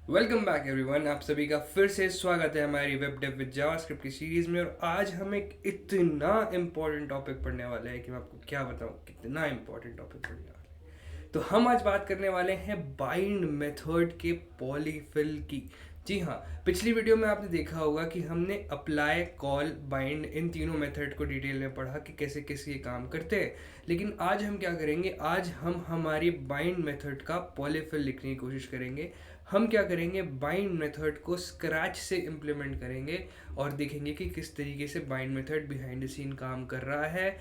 Welcome back everyone, आप सभी का फिर से स्वागत है हमारी वेब डेव विद जावास्क्रिप्ट की सीरीज़ में। और आज हम एक इतना इम्पोर्टेंट टॉपिक पढ़ने वाले हैं कि मैं आपको क्या बताऊं, कितना इम्पोर्टेंट टॉपिक पढ़ने वाले हैं। तो हम आज बात करने वाले हैं बाइंड मेथड के पॉलीफिल की। जी हाँ, पिछली वीडियो में आपने देखा होगा कि हमने अप्लाई, कॉल, बाइंड इन तीनों मेथड को डिटेल में पढ़ा कि कैसे कैसे ये काम करते हैं। लेकिन आज हम क्या करेंगे, आज हम हमारी बाइंड मेथड का पॉलीफिल लिखने की कोशिश करेंगे। हम क्या करेंगे, बाइंड मेथड को स्क्रैच से इम्प्लीमेंट करेंगे और देखेंगे कि किस तरीके से bind method behind the scene काम कर रहा है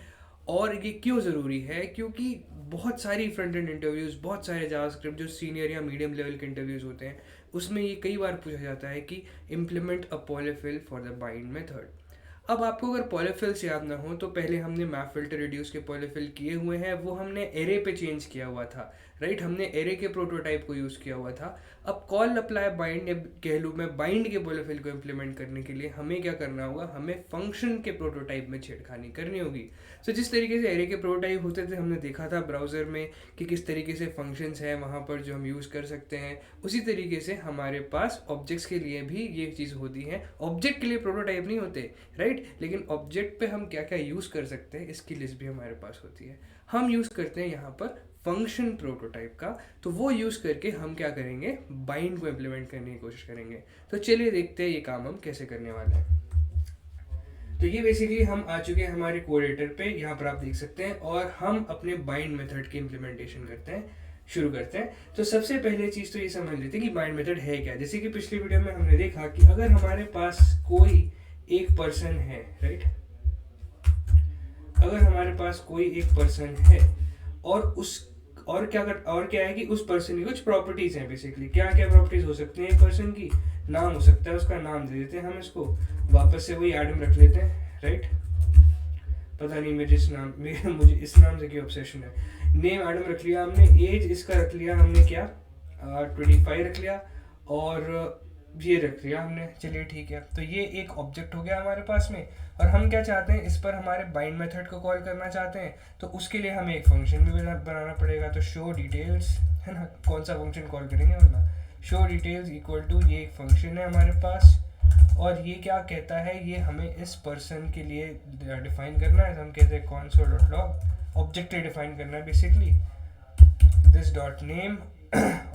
और ये क्यों ज़रूरी है। क्योंकि बहुत सारी फ्रंट एंड इंटरव्यूज़, बहुत सारे जावास्क्रिप्ट जो सीनियर या मीडियम लेवल के इंटरव्यूज़ होते हैं, उसमें ये कई बार पूछा जाता है कि implement a polyfill for the bind method. अब आपको अगर पॉलीफिल्स याद ना हो तो पहले हमने मैप फिल्टर रिड्यूस के पॉलीफिल किए हुए हैं, वो हमने एरे पे चेंज किया हुआ था। राइट, हमने एरे के प्रोटोटाइप को यूज़ किया हुआ था। अब कॉल, अप्लाई, बाइंड, कह लूँ मैं, बाइंड के पॉलीफिल को इम्प्लीमेंट करने के लिए हमें क्या करना होगा, हमें फंक्शन के प्रोटोटाइप में छेड़खानी करनी होगी। सो जिस तरीके से एरे के प्रोटोटाइप होते थे, हमने देखा था ब्राउज़र में कि किस तरीके से फंक्शंस हैं वहाँ पर जो हम यूज़ कर सकते हैं, उसी तरीके से हमारे पास ऑब्जेक्ट्स के लिए भी ये चीज़ होती है। ऑब्जेक्ट के लिए प्रोटोटाइप नहीं होते, राइट, लेकिन ऑब्जेक्ट पे हम क्या क्या यूज़ कर सकते हैं इसकी लिस्ट भी हमारे पास होती है। हम यूज़ करते हैं यहाँ पर फंक्शन प्रोटोटाइप का, तो वो यूज़ करके हम क्या करेंगे, बाइंड को इम्प्लीमेंट करने की कोशिश करेंगे। तो चलिए देखते हैं ये काम हम कैसे करने वाले हैं। तो ये बेसिकली हम आ चुके हैं हमारे कोड एडिटर पे, यहाँ पर आप देख सकते हैं, और हम अपने बाइंड मेथड की इम्प्लीमेंटेशन करते हैं, शुरू करते हैं। तो सबसे पहले चीज़ तो ये समझ लेते हैं कि बाइंड मेथड है क्या। जैसे कि पिछली वीडियो में हमने देखा कि अगर हमारे पास कोई एक पर्सन है, राइट, अगर हमारे पास कोई एक पर्सन है और उस और क्या है कि उस पर्सन की कुछ प्रॉपर्टीज हैं। बेसिकली क्या क्या प्रॉपर्टीज हो सकती हैं एक पर्सन की, नाम हो सकता है, उसका नाम दे देते हैं हम इसको, वापस से वही एडम रख लेते हैं, राइट। पता नहीं मुझे इस नाम से क्यों ऑब्सेशन है। नेम एडम रख लिया हमने, एज इसका रख लिया हमने क्या, 25 रख लिया, और ये रख लिया हमने। चलिए ठीक है, तो ये एक ऑब्जेक्ट हो गया हमारे पास में। और हम क्या चाहते हैं, इस पर हमारे बाइंड मेथड को कॉल करना चाहते हैं, तो उसके लिए हमें एक फंक्शन भी बनाना पड़ेगा। तो शो डिटेल्स, है ना, कौन सा फंक्शन कॉल करेंगे वरना, शो डिटेल्स इक्वल टू, ये एक फंक्शन है हमारे पास, और ये क्या कहता है, ये हमें इस पर्सन के लिए डिफाइन करना है। तो हम कहते हैं console dot log, object define करना है बेसिकली, दिस डॉट नेम,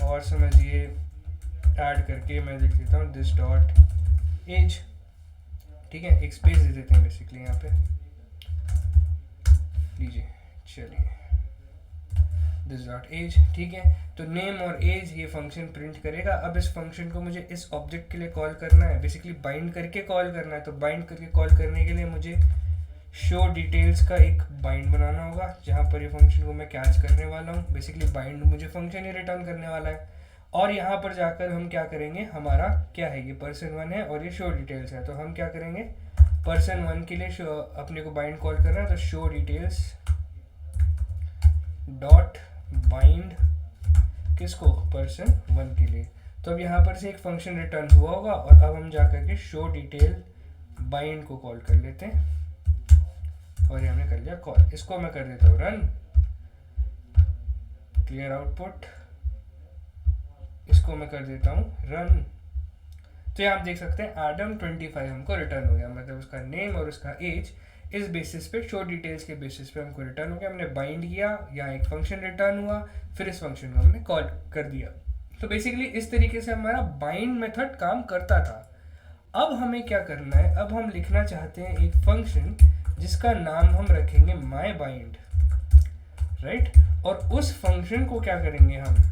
और समझिए ऐड करके मैं लिख देता हूँ दिस डॉट एज। ठीक है, एक स्पेस दे देते हैं बेसिकली यहाँ पे, लीजिए, चलिए, दिस डॉट एज। ठीक है, तो नेम और एज ये फंक्शन प्रिंट करेगा। अब इस फंक्शन को मुझे इस ऑब्जेक्ट के लिए कॉल करना है, बेसिकली बाइंड करके कॉल करना है। तो बाइंड करके कॉल करने के लिए मुझे शो डिटेल्स का एक बाइंड बनाना होगा, जहाँ पर ये फंक्शन को मैं कैच करने वाला हूँ। बेसिकली बाइंड मुझे फंक्शन ही रिटर्न करने वाला है। और यहाँ पर जाकर हम क्या करेंगे, हमारा क्या है, ये पर्सन 1 है और ये शो डिटेल्स है। तो हम क्या करेंगे, पर्सन 1 के लिए अपने को बाइंड कॉल करना है, तो शो डिटेल्स डॉट बाइंड किसको, पर्सन 1 के लिए। तो अब यहाँ पर से एक फंक्शन रिटर्न हुआ होगा, और अब हम जाकर के शो डिटेल बाइंड को कॉल कर लेते हैं, और ये हमने कर लिया कॉल। इसको मैं कर देता हूँ रन, क्लियर आउटपुट, इसको मैं कर देता हूँ रन। तो यहाँ आप देख सकते हैं एडम 25 हमको रिटर्न हो गया, मतलब उसका नेम और उसका एज इस बेसिस पे, शो डिटेल्स के बेसिस पे हमको रिटर्न हो गया। हमने बाइंड किया, यहाँ एक फंक्शन रिटर्न हुआ, फिर इस फंक्शन को हमने कॉल कर दिया। तो बेसिकली इस तरीके से हमारा बाइंड मेथड काम करता था। अब हमें क्या करना है, अब हम लिखना चाहते हैं एक फंक्शन जिसका नाम हम रखेंगे माई बाइंड, राइट। और उस फंक्शन को क्या करेंगे, हम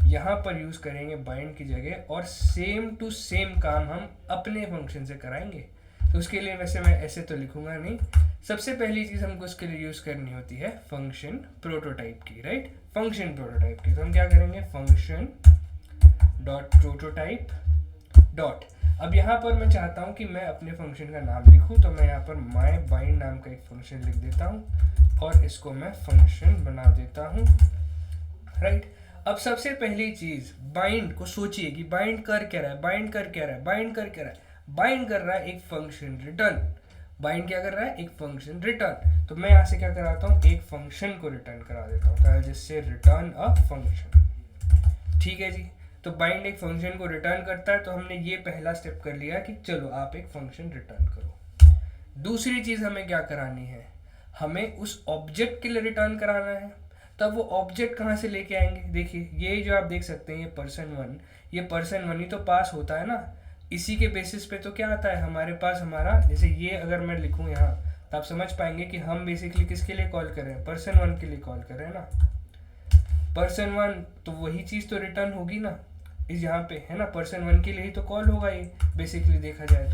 यहाँ पर यूज़ करेंगे बाइंड की जगह, और सेम टू सेम काम हम अपने फंक्शन से कराएंगे। तो उसके लिए वैसे मैं ऐसे तो लिखूंगा नहीं, सबसे पहली चीज़ हमको उसके लिए यूज़ करनी होती है फंक्शन प्रोटोटाइप की, राइट, फंक्शन प्रोटोटाइप की। तो हम क्या करेंगे, फंक्शन डॉट प्रोटोटाइप डॉट, अब यहाँ पर मैं चाहता हूँ कि मैं अपने फंक्शन का नाम लिखूँ, तो मैं यहाँ पर माई बाइंड नाम का एक फंक्शन लिख देता हूँ, और इसको मैं फंक्शन बना देता हूँ, राइट। अब सबसे पहली चीज़, बाइंड को सोचिए कि बाइंड कर क्या रहा है, बाइंड कर क्या रहा है, बाइंड कर क्या रहा है, बाइंड कर रहा है एक फंक्शन रिटर्न। बाइंड क्या कर रहा है, एक फंक्शन रिटर्न। तो मैं यहाँ से क्या कराता हूँ, एक फंक्शन को रिटर्न करा देता हूँ, तो जिससे रिटर्न अ फंक्शन। ठीक है जी, तो बाइंड एक फंक्शन को रिटर्न करता है, तो हमने ये पहला स्टेप कर लिया कि चलो आप एक फंक्शन रिटर्न करो। दूसरी चीज़ हमें क्या करानी है, हमें उस ऑब्जेक्ट के लिए रिटर्न कराना है। तब वो ऑब्जेक्ट कहाँ से लेके आएंगे, देखिए ये जो आप देख सकते हैं ये पर्सन 1, ये पर्सन 1 ही तो पास होता है ना, इसी के बेसिस पे तो क्या आता है हमारे पास, हमारा जैसे ये अगर मैं लिखूँ यहाँ तो आप समझ पाएंगे कि हम बेसिकली किसके लिए कॉल कर रहे हैं, पर्सन 1 के लिए कॉल कर रहे हैं ना। पर्सन 1 तो वही चीज़ तो रिटर्न होगी ना, इस यहाँ पे है ना, पर्सन 1 के लिए ही तो कॉल होगा ये बेसिकली देखा जाए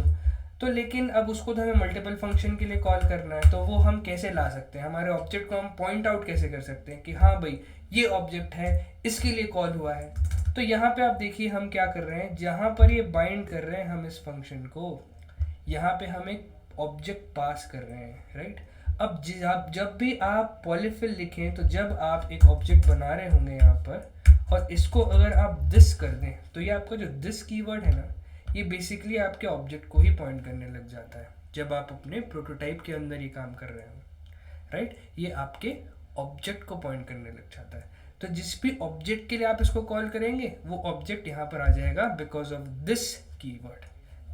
तो लेकिन अब उसको तो हमें मल्टीपल फंक्शन के लिए कॉल करना है, तो वो हम कैसे ला सकते हैं, हमारे ऑब्जेक्ट को हम पॉइंट आउट कैसे कर सकते हैं कि हाँ भाई ये ऑब्जेक्ट है, इसके लिए कॉल हुआ है। तो यहाँ पे आप देखिए हम क्या कर रहे हैं, जहाँ पर ये बाइंड कर रहे हैं हम इस फंक्शन को, यहाँ पे हम एक ऑब्जेक्ट पास कर रहे हैं, राइट। अब जब भी आप पॉलीफिल लिखें, तो जब आप एक ऑब्जेक्ट बना रहे होंगे यहाँ पर, और इसको अगर आप दिस कर दें, तो ये आपका जो दिस कीवर्ड है ना, ये बेसिकली आपके ऑब्जेक्ट को ही पॉइंट करने लग जाता है जब आप अपने प्रोटोटाइप के अंदर ये काम कर रहे हो, राइट। ये आपके ऑब्जेक्ट को पॉइंट करने लग जाता है। तो जिस भी ऑब्जेक्ट के लिए आप इसको कॉल करेंगे वो ऑब्जेक्ट यहाँ पर आ जाएगा because of this keyword,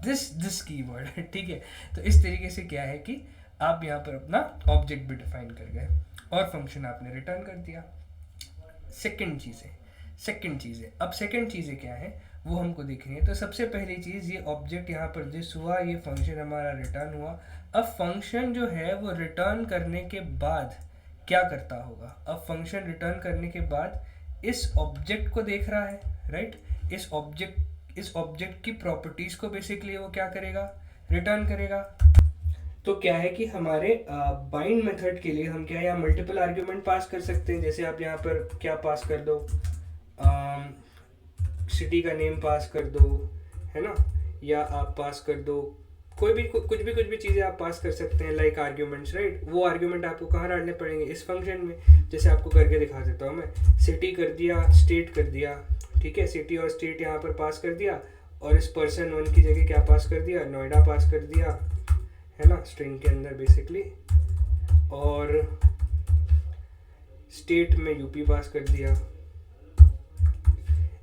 this keyword ठीक है। तो इस तरीके से क्या है कि आप यहाँ पर अपना ऑब्जेक्ट भी डिफाइन कर गए और फंक्शन आपने रिटर्न कर दिया। सेकंड चीज़ें अब सेकंड चीज़ें क्या है वो हमको देखनी है। तो सबसे पहली चीज़, ये ऑब्जेक्ट यहाँ पर दिस हुआ, ये फंक्शन हमारा रिटर्न हुआ। अब फंक्शन जो है वो रिटर्न करने के बाद क्या करता होगा, अब फंक्शन रिटर्न करने के बाद इस ऑब्जेक्ट को देख रहा है, राइट। इस ऑब्जेक्ट की प्रॉपर्टीज़ को बेसिकली वो क्या करेगा, रिटर्न करेगा। तो क्या है कि हमारे बाइंड मेथड के लिए हम क्या यहाँ मल्टीपल आर्ग्यूमेंट पास कर सकते हैं। जैसे आप यहाँ पर क्या पास कर दो, सिटी का नेम पास कर दो, है ना, या आप पास कर दो कोई भी कुछ भी चीज़ें आप पास कर सकते हैं लाइक आर्ग्यूमेंट्स, राइट। वो आर्ग्यूमेंट आपको कहाँ डालने पड़ेंगे, इस फंक्शन में। जैसे आपको करके दिखा देता हूँ मैं, सिटी कर दिया, स्टेट कर दिया, ठीक है, सिटी और स्टेट यहाँ पर पास कर दिया, और इस पर्सन 1 की जगह क्या पास कर दिया, नोएडा पास कर दिया, है ना, स्ट्रिंग के अंदर बेसिकली, और स्टेट में यूपी पास कर दिया,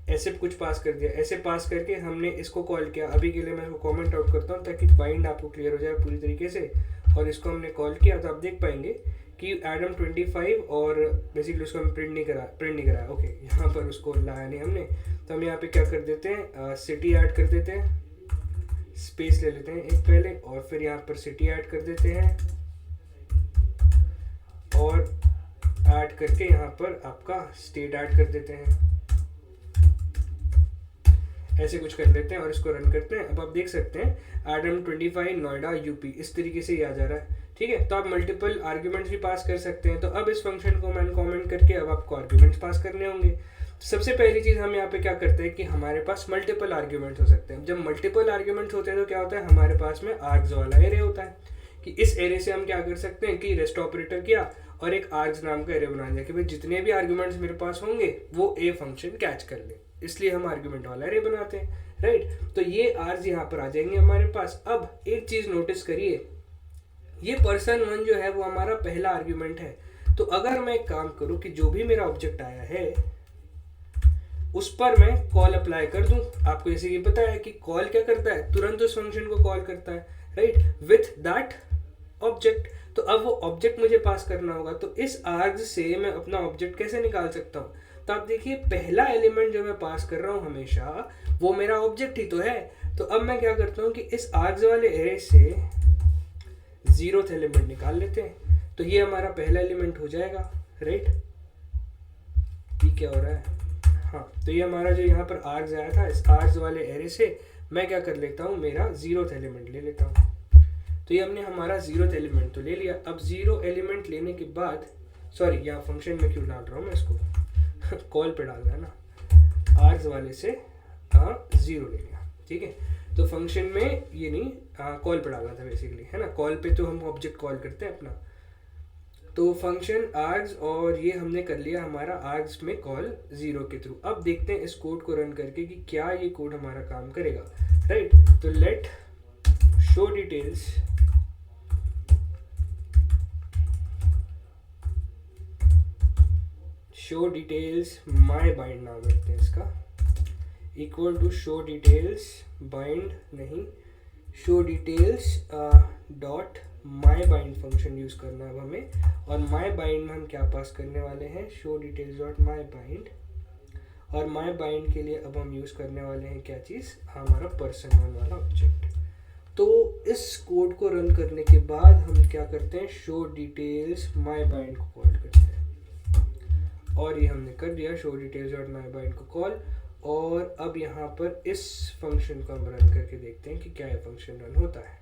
ऐसे कुछ पास कर दिया। ऐसे पास करके हमने इसको कॉल किया। अभी के लिए मैं इसको कमेंट आउट करता हूँ ताकि बाइंड आपको क्लियर हो जाए पूरी तरीके से। और इसको हमने कॉल किया तो आप देख पाएंगे कि एडम 25, और बेसिकली उसको हम प्रिंट नहीं कराया। ओके, यहाँ पर उसको लाया नहीं हमने, तो हम यहाँ पे क्या कर देते हैं, सिटी ऐड कर देते हैं, स्पेस ले लेते हैं एक पहले, और फिर यहाँ पर सिटी ऐड कर देते हैं, और ऐड करके यहाँ पर आपका स्टेट ऐड कर देते हैं। ऐसे कुछ कर लेते हैं और इसको रन करते हैं। अब आप देख सकते हैं एडम 25 नोएडा यूपी, इस तरीके से ये आ जा रहा है, ठीक है। तो आप मल्टीपल आर्ग्यूमेंट्स भी पास कर सकते हैं। तो अब इस फंक्शन को मैंने कमेंट करके अब आपको आर्ग्यूमेंट्स पास करने होंगे। तो सबसे पहली चीज़ हम यहाँ पे क्या करते हैं कि हमारे पास मल्टीपल आर्ग्यूमेंट्स हो सकते हैं। जब मल्टीपल आर्ग्यूमेंट्स होते हैं तो क्या होता है, हमारे पास में आर्ग्स वाला एरे होता है कि इस एरे से हम क्या कर सकते हैं कि रेस्ट ऑपरेटर किया और एक आर्ग्स नाम का एरे बना दिया कि भाई जितने भी आर्ग्यूमेंट्स मेरे पास होंगे वो ए फंक्शन कैच कर ले, इसलिए हम आर्ग्यूमेंट वाला एरे बनाते हैं, राइट। तो ये आर्स यहाँ पर आ जाएंगे हमारे पास। अब एक चीज़ नोटिस करिए, ये पर्सन 1 जो है वो हमारा पहला आर्ग्यूमेंट है। तो अगर मैं एक काम करूँ कि जो भी मेरा ऑब्जेक्ट आया है उस पर मैं कॉल अप्लाई कर दूं, आपको जैसे ये पता है कि कॉल क्या करता है, तुरंत उस फंक्शन को कॉल करता है, राइट, विथ दैट ऑब्जेक्ट। तो अब वो ऑब्जेक्ट मुझे पास करना होगा। तो इस आर्ग्स से मैं अपना ऑब्जेक्ट कैसे निकाल सकता हूँ, तो आप देखिए पहला एलिमेंट जो मैं पास कर रहा हूँ हमेशा वो मेरा ऑब्जेक्ट ही तो है। तो अब मैं क्या करता हूँ कि इस आर्ग्स वाले एरे से 0th एलिमेंट निकाल लेते हैं। तो ये हमारा पहला एलिमेंट हो जाएगा, राइट। ये क्या हो रहा है, हाँ, तो ये हमारा जो यहाँ पर आर्ग्स आया था, इस आर्ग्स वाले एरे से मैं क्या कर लेता हूँ, मेरा 0th एलिमेंट ले लेता हूँ। तो ये हमने हमारा 0th एलिमेंट तो ले लिया। अब 0 एलिमेंट लेने के बाद, सॉरी यहाँ फंक्शन में क्यों डाल रहा हूँ मैं इसको कॉल पे डालना है ना, आर्ग्स वाले से 0 ले लिया, ठीक है। तो फंक्शन में ये नहीं, कॉल पे डालना था बेसिकली, है ना। कॉल पे तो हम ऑब्जेक्ट कॉल करते हैं अपना, तो फंक्शन आर्ग्स, और ये हमने कर लिया हमारा आर्ग्स में कॉल 0 के थ्रू। अब देखते हैं इस कोड को रन करके कि क्या ये कोड हमारा काम करेगा, राइट। तो let show details my bind नाम रखते हैं इसका, equal to show details bind नहीं, show details dot my bind function use करना है अब हमें। और माई बाइंड में हम क्या पास करने वाले हैं, show details dot my bind. और माई बाइंड के लिए अब हम यूज़ करने वाले हैं क्या चीज़, हमारा person1 वाला ऑब्जेक्ट। तो इस कोड को रन करने के बाद हम क्या करते हैं, शो डिटेल्स माई बाइंड को कॉल करते हैं। और ये हमने कर दिया, show details dot my bind को कॉल। और अब यहाँ पर इस फंक्शन को हम रन करके देखते हैं कि क्या ये फंक्शन रन होता है।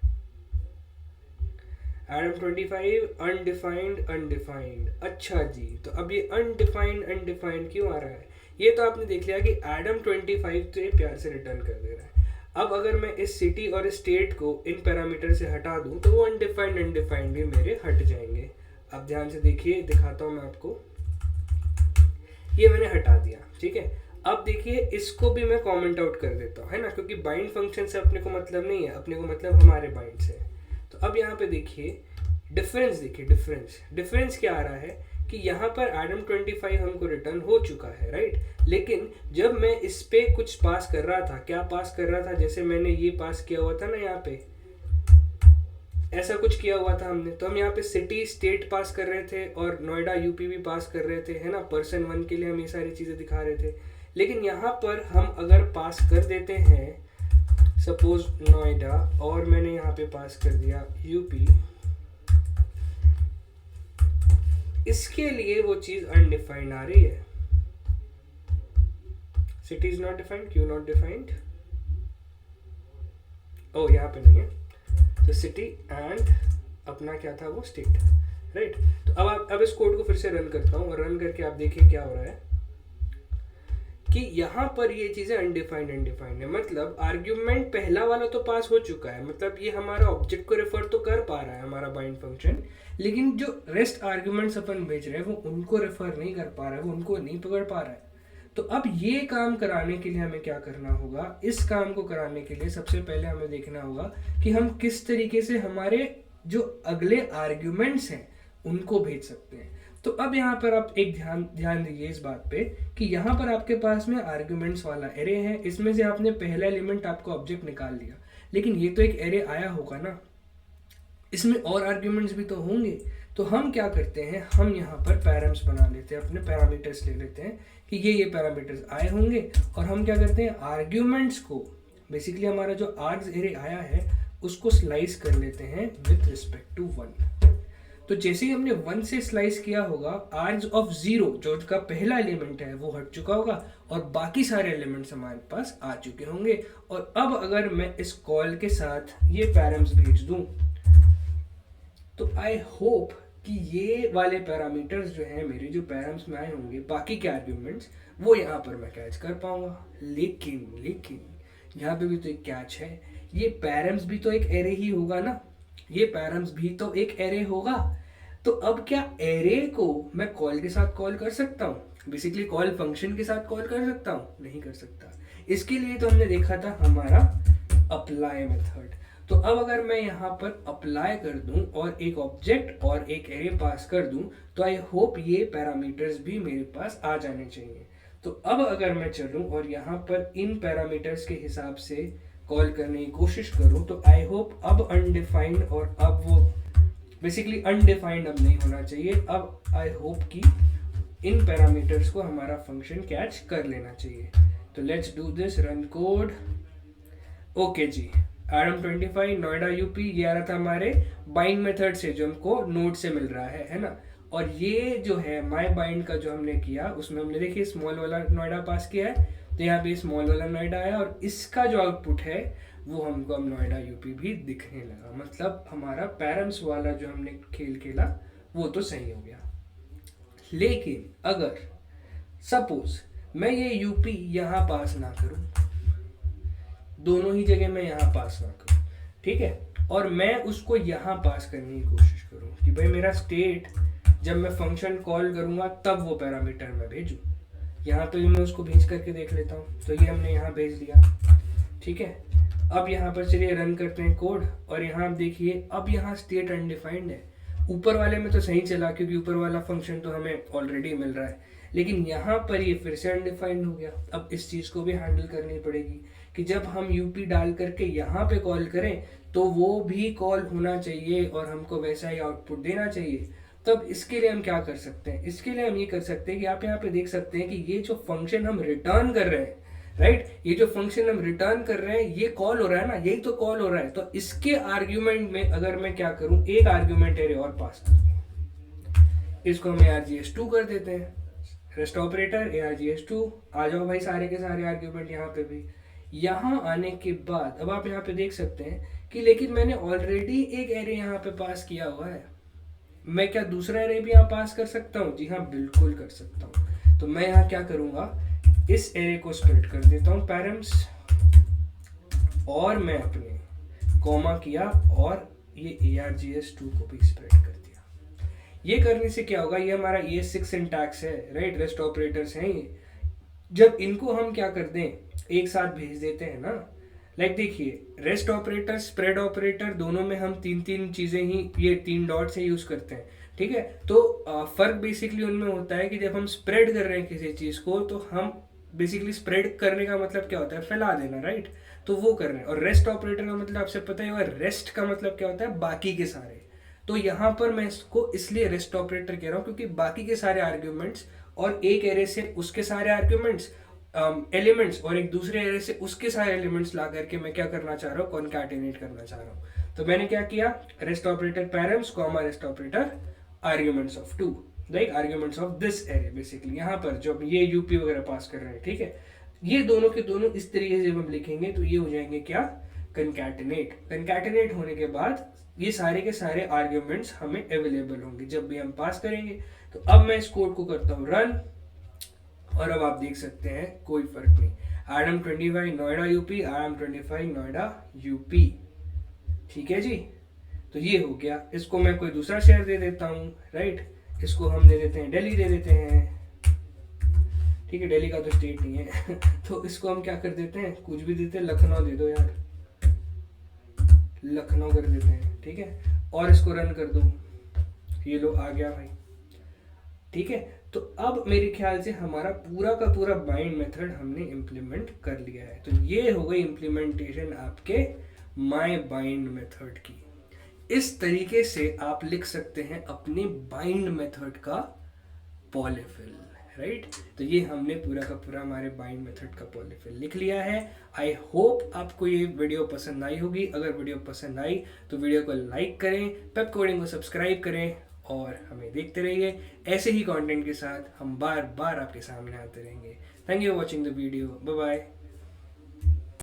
Adam25 अनडिफाइंड अनडिफाइंड, अच्छा जी, तो अब ये अनडिफाइंड अनडिफाइंड क्यों आ रहा है, ये तो आपने देख लिया कि Adam25 तो ये प्यार से रिटर्न कर दे रहा है। अब अगर मैं इस सिटी और स्टेट को इन पैरामीटर से हटा दूं तो वो अनडिफाइंड अनडिफाइंड भी मेरे हट जाएंगे। अब ध्यान से देखिए, दिखाता हूं मैं आपको, ये मैंने हटा दिया, ठीक है। अब देखिए इसको भी मैं कमेंट आउट कर देता हूँ, है ना, क्योंकि बाइंड फंक्शन से अपने को मतलब नहीं है, अपने को मतलब हमारे बाइंड से। तो अब यहाँ पे देखिए डिफरेंस, देखिए डिफरेंस क्या आ रहा है कि यहाँ पर Adam25 हमको रिटर्न हो चुका है, राइट। लेकिन जब मैं इस पे कुछ पास कर रहा था, क्या पास कर रहा था, जैसे मैंने ये पास किया हुआ था ना, यहाँ पे ऐसा कुछ किया हुआ था हमने, तो हम यहाँ पे सिटी स्टेट पास कर रहे थे और नोएडा यूपी भी पास कर रहे थे, है ना, person1 के लिए हम ये सारी चीज़ें दिखा रहे थे। लेकिन यहाँ पर हम अगर पास कर देते हैं सपोज नोएडा, और मैंने यहाँ पे पास कर दिया यूपी, इसके लिए वो चीज़ अनडिफाइंड आ रही है। सिटी इज नॉट डिफाइंड, क्यों नॉट डिफाइंड, ओ यहाँ पे नहीं है, तो सिटी एंड अपना क्या था वो स्टेट, राइट। तो अब इस कोड को फिर से रन करता हूँ, और रन करके आप देखिए क्या हो रहा है कि यहाँ पर ये चीज़ें अनडिफाइंड है। मतलब आर्ग्यूमेंट पहला वाला तो पास हो चुका है, मतलब ये हमारा ऑब्जेक्ट को रेफर तो कर पा रहा है हमारा बाइंड फंक्शन, लेकिन जो रेस्ट आर्ग्यूमेंट्स अपन भेज रहे हैं वो उनको रेफर नहीं कर पा रहा है, वो उनको नहीं पकड़ पा रहा है। तो अब ये काम कराने के लिए हमें क्या करना होगा, इस काम को कराने के लिए सबसे पहले हमें देखना होगा कि हम किस तरीके से हमारे जो अगले आर्ग्यूमेंट्स हैं उनको भेज सकते हैं। तो अब यहाँ पर आप एक ध्यान दीजिए इस बात पे कि यहाँ पर आपके पास में आर्ग्यूमेंट्स वाला एरे है, इसमें से आपने पहला एलिमेंट आपको ऑब्जेक्ट निकाल लिया, लेकिन ये तो एक एरे आया होगा ना, इसमें और आर्ग्यूमेंट्स भी तो होंगे। तो हम क्या करते हैं, हम यहाँ पर पैराम्स बना लेते हैं, अपने पैरामीटर्स ले लेते हैं कि ये पैरामीटर्स आए होंगे, और हम क्या करते हैं आर्ग्यूमेंट्स को, बेसिकली हमारा जो आर्ग्स एरे आया है उसको स्लाइस कर लेते हैं विथ रिस्पेक्ट टू 1। तो जैसे ही हमने 1 से स्लाइस किया होगा, आर्ग्स ऑफ 0 जो उसका पहला एलिमेंट है वो हट चुका होगा, और बाकी सारे एलिमेंट्स हमारे पास आ चुके होंगे। और अब अगर मैं इस कॉल के साथ ये पैराम्स भेज दूं, तो आई होप कि ये वाले पैरामीटर्स जो हैं मेरे, जो पैराम्स में आए होंगे, बाकी के आर्ग्यूमेंट्स, वो यहाँ पर मैं कैच कर पाऊंगा। लेकिन यहाँ पे भी तो एक कैच है, ये पैराम्स भी तो एक एरे ही होगा ना, ये पैराम्स भी तो एक एरे होगा। तो अब क्या एरे को मैं कॉल के साथ कॉल कर सकता हूँ, बेसिकली कॉल फंक्शन के साथ कॉल कर सकता हूँ? नहीं कर सकता। इसके लिए तो हमने देखा था हमारा अप्लाई मेथड। तो अब अगर मैं यहाँ पर अप्लाई कर दूं और एक ऑब्जेक्ट और एक एरे पास कर दूं, तो आई होप ये पैरामीटर्स भी मेरे पास आ जाने चाहिए। तो अब अगर मैं चलूं और यहाँ पर इन पैरामीटर्स के हिसाब से कॉल करने की कोशिश करूं, तो आई होप अब अनडिफाइंड, और अब वो बेसिकली अनडिफाइंड अब नहीं होना चाहिए। अब आई होप कि इन पैरामीटर्स को हमारा फंक्शन कैच कर लेना चाहिए। तो let's do this, run code. Okay ji, Adam25 Noida UP, ये आ रहा था हमारे बाइंड मेथड से जो हमको नोड से मिल रहा है ना। और ये जो है माई बाइंड का जो हमने किया, उसमें हमने देखिए स्मॉल वाला नोएडा पास किया है, तो यहाँ पे स्मॉल वाला नोएडा आया, और इसका जो आउटपुट है वो हमको अब नोएडा यूपी भी दिखने लगा। मतलब हमारा पैरम्स वाला जो हमने खेल खेला वो तो सही हो गया। लेकिन अगर सपोज मैं ये यूपी यहाँ पास ना करूँ, दोनों ही जगह मैं यहाँ पास ना करूँ, ठीक है, और मैं उसको यहाँ पास करने की कोशिश करूँ कि भाई मेरा स्टेट जब मैं फंक्शन कॉल करूँगा तब वो पैरामीटर मैं भेजूँ। यहाँ तो मैं उसको भेज करके देख लेता हूँ, तो ये हमने यहाँ भेज दिया, ठीक है। अब यहाँ पर चलिए रन करते हैं कोड, और यहाँ आप देखिए अब यहाँ स्टेट अनडिफाइंड है। ऊपर वाले में तो सही चला क्योंकि ऊपर वाला फंक्शन तो हमें ऑलरेडी मिल रहा है, लेकिन यहाँ पर ये फिर से अनडिफाइंड हो गया। अब इस चीज़ को भी हैंडल करनी पड़ेगी कि जब हम यूपी डाल करके यहाँ पे कॉल करें तो वो भी कॉल होना चाहिए और हमको वैसा ही आउटपुट देना चाहिए। तब इसके लिए हम क्या कर सकते हैं, इसके लिए हम ये कर सकते हैं कि आप यहाँ पे देख सकते हैं कि ये जो फंक्शन हम रिटर्न कर रहे हैं, राइट, ये जो फंक्शन हम रिटर्न कर रहे हैं ये कॉल हो रहा है ना, यही तो कॉल हो रहा है। तो इसके आर्ग्यूमेंट में अगर मैं क्या करूं, एक आर्ग्यूमेंट एरे और पास कर दूं, इसको हम args2 कर देते हैं, रेस्ट ऑपरेटर args2। आ जाओ भाई सारे के सारे आर्ग्यूमेंट यहाँ पे भी। यहाँ आने के बाद अब आप यहाँ पे देख सकते हैं कि लेकिन मैंने ऑलरेडी एक एरे यहाँ पे पास किया हुआ है, मैं क्या दूसरा एरे भी यहाँ पास कर सकता हूँ? जी हाँ, बिल्कुल कर सकता हूँ। तो मैं यहाँ क्या करूँगा, इस एरे को स्प्लिट कर देता हूँ पैरम्स, और मैं अपने कॉमा किया और ये args2 को भी स्प्लिट कर दिया। ये करने से क्या होगा, ये हमारा ES6 सिंटैक्स है, राइट, रेस्ट ऑपरेटर्स हैं ये। जब इनको हम क्या कर दें, एक साथ भेज देते हैं ना, लाइक देखिए, रेस्ट ऑपरेटर स्प्रेड ऑपरेटर दोनों में हम तीन तीन चीज़ें ही, ये 3 डॉट से यूज़ करते हैं, ठीक है। तो फ़र्क बेसिकली उनमें होता है कि जब हम स्प्रेड कर रहे हैं किसी चीज़ को तो हम बेसिकली स्प्रेड करने का मतलब क्या होता है, फैला देना, राइट, तो वो कर रहे हैं। और रेस्ट ऑपरेटर का मतलब आपसे पता ही होगा, रेस्ट का मतलब क्या होता है, बाकी के सारे। तो यहाँ पर मैं इसको इसलिए रेस्ट ऑपरेटर कह रहा हूँ क्योंकि बाकी के सारे आर्ग्यूमेंट्स और एक एरे से उसके सारे आर्ग्यूमेंट्स एलिमेंट्स और एक दूसरे एरे से उसके सारे एलिमेंट्स ला करके मैं क्या करना चाह रहा हूँ, कॉन्कैटिनेट करना चाह रहा हूँ। तो मैंने क्या किया, rest operator params comma rest operator arguments of 2, like arguments of this array. Basically यहाँ पर जो ये यूपी वगैरह पास कर रहे हैं, ठीक है, ये दोनों के दोनों इस तरीके से हम लिखेंगे तो ये हो जाएंगे क्या, कंकैटिनेट। कंकैटिनेट होने के बाद ये सारे के सारे आर्ग्यूमेंट्स हमें अवेलेबल होंगे जब भी हम पास करेंगे। तो अब मैं इस कोड को करता हूँ रन, और अब आप देख सकते हैं कोई फर्क नहीं, RM25 Noida UP, RM25 Noida UP, ठीक है जी। तो ये हो गया, इसको मैं कोई दूसरा शहर दे देता हूँ, राइट, इसको हम दे देते हैं दिल्ली दे देते हैं, ठीक है, दिल्ली का तो स्टेट नहीं है तो इसको हम क्या कर देते हैं, कुछ भी देते हैं, लखनऊ दे दो यार, लखनऊ कर देते हैं, ठीक है, और इसको रन कर दो, ये लो आ गया भाई, ठीक है। तो अब मेरे ख्याल से हमारा पूरा का पूरा बाइंड मेथड हमने इम्प्लीमेंट कर लिया है। तो ये हो गई इम्प्लीमेंटेशन आपके माय बाइंड मेथड की। इस तरीके से आप लिख सकते हैं अपने बाइंड मेथड का पॉलीफिल, राइट। तो ये हमने पूरा का पूरा हमारे बाइंड मेथड का पॉलीफिल लिख लिया है। आई होप आपको ये वीडियो पसंद आई होगी। अगर वीडियो पसंद आई तो वीडियो को लाइक करें, पेप कोडिंग को सब्सक्राइब करें और हमें देखते रहिए। ऐसे ही कंटेंट के साथ हम बार बार आपके सामने आते रहेंगे। Thank you for watching the video, bye bye.